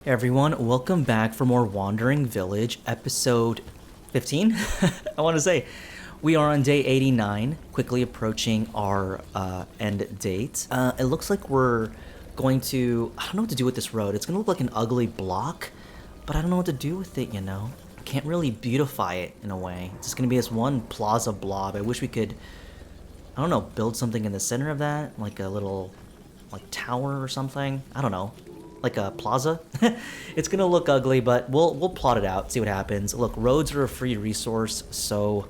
Hey everyone, welcome back for more Wandering Village, episode 15, I want to say. We are on day 89, quickly approaching our end date. It looks like we're going to, I don't know what to do with this road. It's going to look like an ugly block, but I don't know what to do with it, you know? I can't really beautify it in a way. It's just going to be this one plaza blob. I wish we could, I don't know, build something in the center of that, like a little, like tower or something. I don't know. Like a plaza. It's gonna look ugly, but we'll plot it out, see what happens. Look, roads are a free resource, so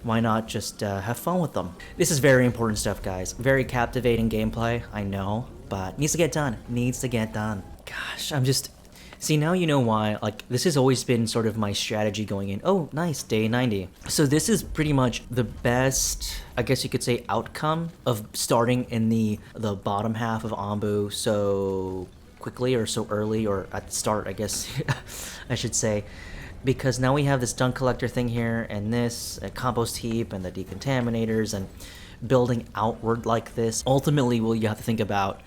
why not just have fun with them? This is very important stuff, guys. Very captivating gameplay, I know, but needs to get done. Needs to get done. Gosh, I'm just... See, now you know why, like, this has always been sort of my strategy going in. Oh, nice, day 90. So this is pretty much the best, I guess you could say, outcome of starting in the bottom half of Onbu so quickly or so early, or at the start, I guess I should say, because now we have this dung collector thing here, and this a compost heap, and the decontaminators, and building outward like this. Ultimately, what you have to think about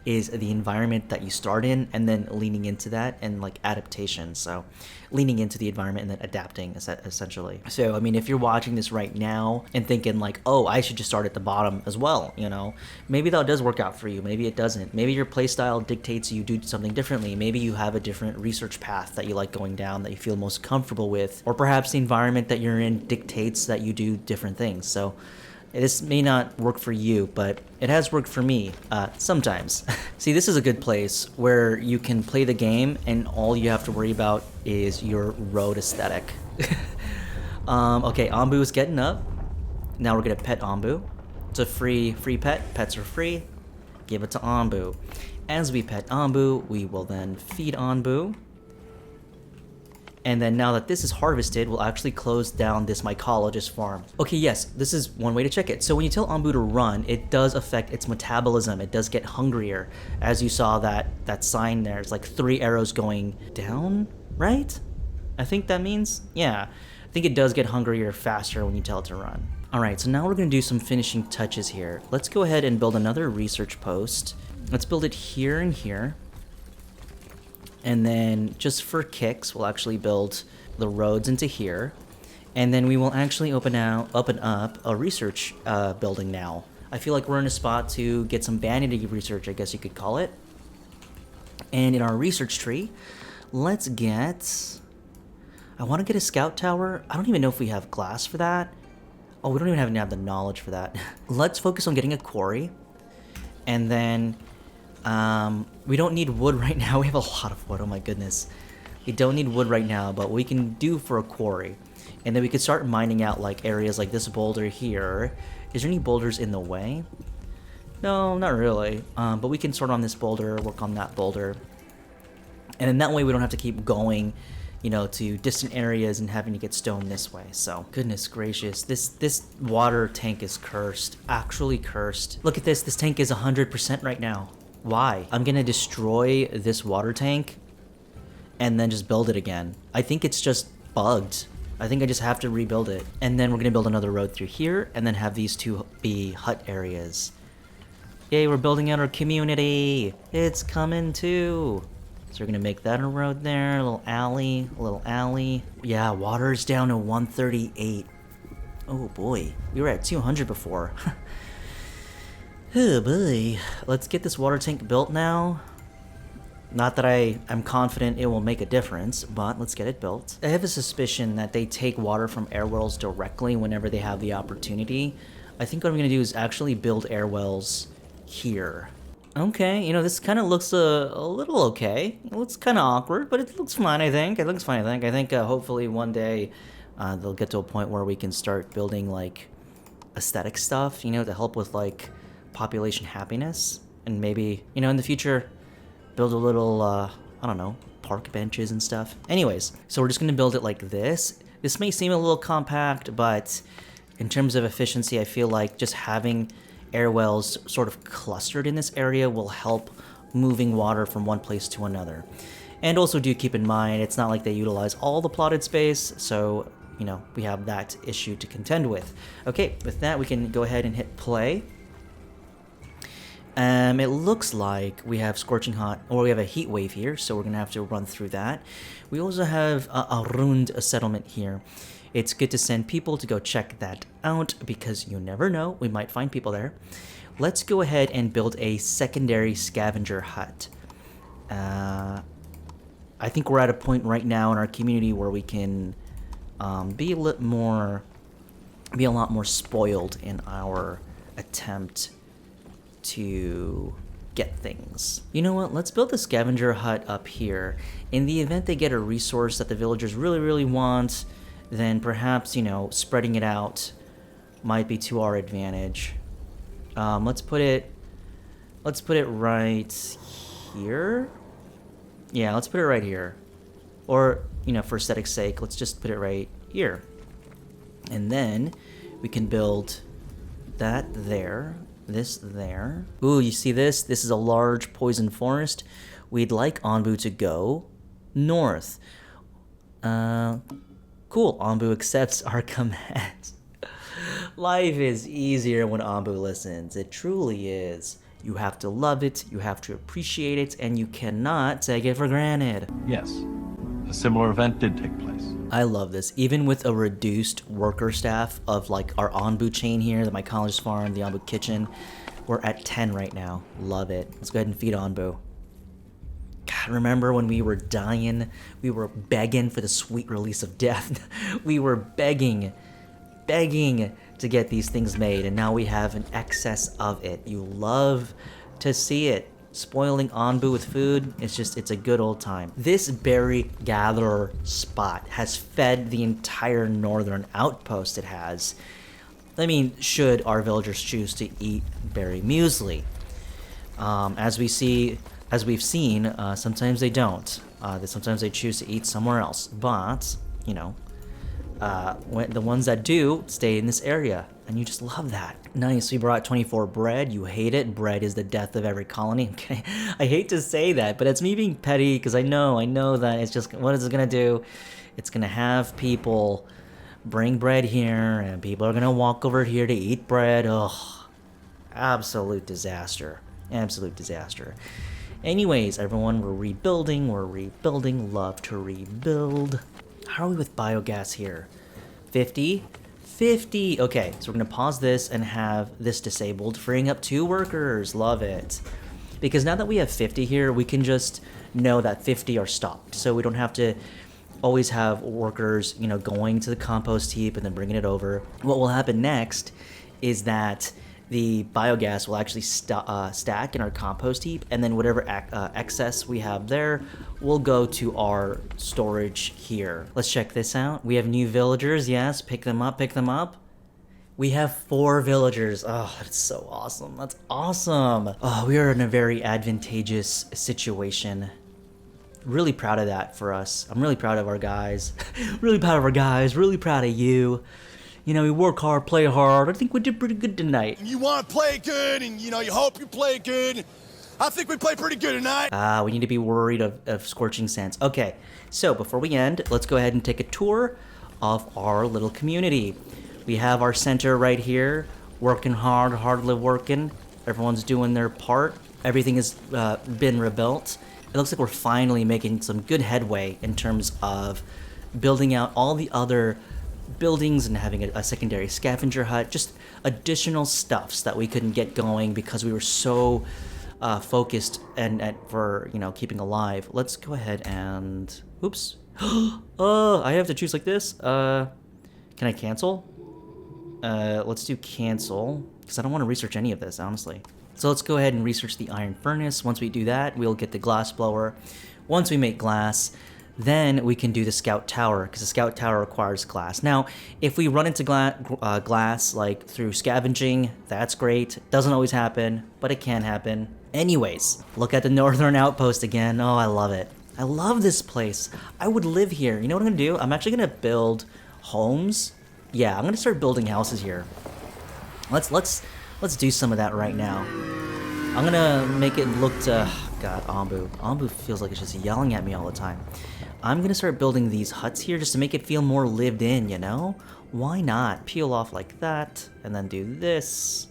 is the environment that you start in, and then leaning into that, and like adaptation. So leaning into the environment and then adapting essentially. So I mean, if you're watching this right now and thinking like, oh, I should just start at the bottom as well, you know, maybe that does work out for you, maybe it doesn't. Maybe your playstyle dictates you do something differently. Maybe you have a different research path that you like going down, that you feel most comfortable with, or perhaps the environment that you're in dictates that you do different things. So this may not work for you, but it has worked for me, sometimes. See, this is a good place where you can play the game and all you have to worry about is your road aesthetic. Okay, Onbu is getting up. Now we're gonna pet Onbu. It's a free pet. Pets are free. Give it to Onbu. As we pet Onbu, we will then feed Onbu. And then now that this is harvested, we'll actually close down this mycologist farm. Okay, yes, this is one way to check it. So when you tell Onbu to run, it does affect its metabolism. It does get hungrier. As you saw that sign there, it's like 3 arrows going down, right? I think that means, yeah. I think it does get hungrier faster when you tell it to run. All right, so now we're gonna do some finishing touches here. Let's go ahead and build another research post. Let's build it here and here. And then just for kicks, we'll actually build the roads into here. And then we will actually open up a research building now. I feel like we're in a spot to get some vanity research, I guess you could call it. And in our research tree, let's get... I want to get a scout tower. I don't even know if we have glass for that. Oh, we don't even have the knowledge for that. Let's focus on getting a quarry. And then... we don't need wood right now. We have a lot of wood, oh my goodness. We don't need wood right now, but we can do for a quarry. And then we could start mining out like areas like this boulder here. Is there any boulders in the way? No, not really. But we can sort on this boulder, work on that boulder. And in that way we don't have to keep going, you know, to distant areas and having to get stone this way. So, goodness gracious, this water tank is cursed. Actually cursed. Look at this tank is 100% right now. Why? I'm gonna destroy this water tank and then just build it again. I think it's just bugged. I think I just have to rebuild it. And then we're gonna build another road through here and then have these two be hut areas. Yay, we're building out our community. It's coming too. So we're gonna make that a road there, a little alley. Yeah, water's down to 138. Oh boy, we were at 200 before. Oh boy. Let's get this water tank built now. Not that I'm confident it will make a difference, but let's get it built. I have a suspicion that they take water from air wells directly whenever they have the opportunity. I think what I'm going to do is actually build air wells here. Okay, you know, this kind of looks a little okay. It looks kind of awkward, but it looks fine, I think. It looks fine, I think. I think hopefully one day they'll get to a point where we can start building, like, aesthetic stuff, you know, to help with, like, population happiness, and maybe, you know, in the future build a little I don't know, park benches and stuff. Anyways, so we're just gonna build it like this. This may seem a little compact, but in terms of efficiency, I feel like just having air wells sort of clustered in this area will help moving water from one place to another. And also do keep in mind, it's not like they utilize all the plotted space, so, you know, we have that issue to contend with. Okay, with that we can go ahead and hit play. It looks like we have scorching hot, or we have a heat wave here, so we're gonna have to run through that. We also have a Rund settlement here. It's good to send people to go check that out because you never know, we might find people there. Let's go ahead and build a secondary scavenger hut. I think we're at a point right now in our community where we can be a lot more spoiled in our attempt to get things. You know what? Let's build a scavenger hut up here. In the event they get a resource that the villagers really, really want, then perhaps, you know, spreading it out might be to our advantage. Let's put it right here. Yeah, let's put it right here. Or, you know, for aesthetic's sake, let's just put it right here. And then we can build that there. This there. Ooh, you see this? This is a large poison forest. We'd like Onbu to go north. Cool. Onbu accepts our commands. Life is easier when Onbu listens. It truly is. You have to love it, you have to appreciate it, and you cannot take it for granted. Yes, a similar event did take place. I love this. Even with a reduced worker staff of like our Onbu chain here, the mycologist farm, the Onbu kitchen, we're at 10 right now. Love it. Let's go ahead and feed Onbu. God, remember when we were dying? We were begging for the sweet release of death. We were begging to get these things made, and now we have an excess of it. You love to see it. Spoiling Onbu with food, it's a good old time. This berry gatherer spot has fed the entire northern outpost it has. I mean, should our villagers choose to eat berry muesli. As we've seen, sometimes they don't. Sometimes they choose to eat somewhere else. But, you know, the ones that do stay in this area, and you just love that. Nice. We brought 24 bread. You hate it. Bread is the death of every colony. Okay, I hate to say that, but it's me being petty because I know that it's just, what is it gonna do? It's gonna have people bring bread here, and people are gonna walk over here to eat bread. Ugh, absolute disaster. Absolute disaster. Anyways, everyone, we're rebuilding. Love to rebuild. How are we with biogas here? 50? 50! Okay, so we're gonna pause this and have this disabled, freeing up 2 workers. Love it. Because now that we have 50 here, we can just know that 50 are stopped. So we don't have to always have workers, you know, going to the compost heap and then bringing it over. What will happen next is that the biogas will actually stack in our compost heap, and then whatever excess we have there will go to our storage here. Let's check this out. We have new villagers. Yes, pick them up. We have 4 villagers. Oh, that's so awesome. That's awesome. Oh, we are in a very advantageous situation. Really proud of that for us. I'm really proud of our guys. Really proud of you. You know, we work hard, play hard. I think we did pretty good tonight. You want to play good, and, you know, you hope you play good. I think we played pretty good tonight. We need to be worried of scorching sands. Okay, so before we end, let's go ahead and take a tour of our little community. We have our center right here, working hardly working. Everyone's doing their part. Everything has been rebuilt. It looks like we're finally making some good headway in terms of building out all the other buildings and having a secondary scavenger hut, just additional stuffs that we couldn't get going because we were so focused and for, you know, keeping alive. Let's go ahead and oops. Oh, I have to choose like this. Can I cancel? Let's do cancel because I don't want to research any of this, honestly. So let's go ahead and research the iron furnace. Once we do that, we'll get the glass blower. Once we make glass, then we can do the scout tower, because the scout tower requires glass. Now, if we run into glass like through scavenging, that's great. Doesn't always happen, but it can happen. Anyways, look at the northern outpost again. Oh, I love it. I love this place. I would live here. You know what I'm gonna do? I'm actually gonna build homes. Yeah, I'm gonna start building houses here. Let's do some of that right now. I'm gonna make it look to, God, Onbu. Onbu feels like it's just yelling at me all the time. I'm gonna start building these huts here just to make it feel more lived in, you know? Why not? Peel off like that, and then do this,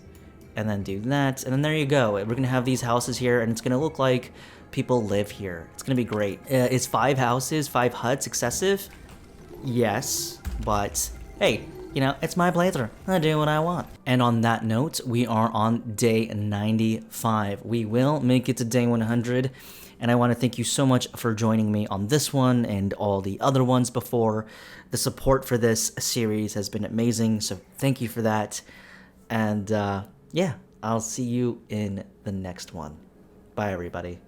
and then do that, and then there you go. We're gonna have these houses here, and it's gonna look like people live here. It's gonna be great. Is 5 houses, 5 huts excessive? Yes, but hey, you know, it's my playthrough. I do what I want. And on that note, we are on day 95. We will make it to day 100. And I want to thank you so much for joining me on this one and all the other ones before. The support for this series has been amazing, so thank you for that. And yeah, I'll see you in the next one. Bye, everybody.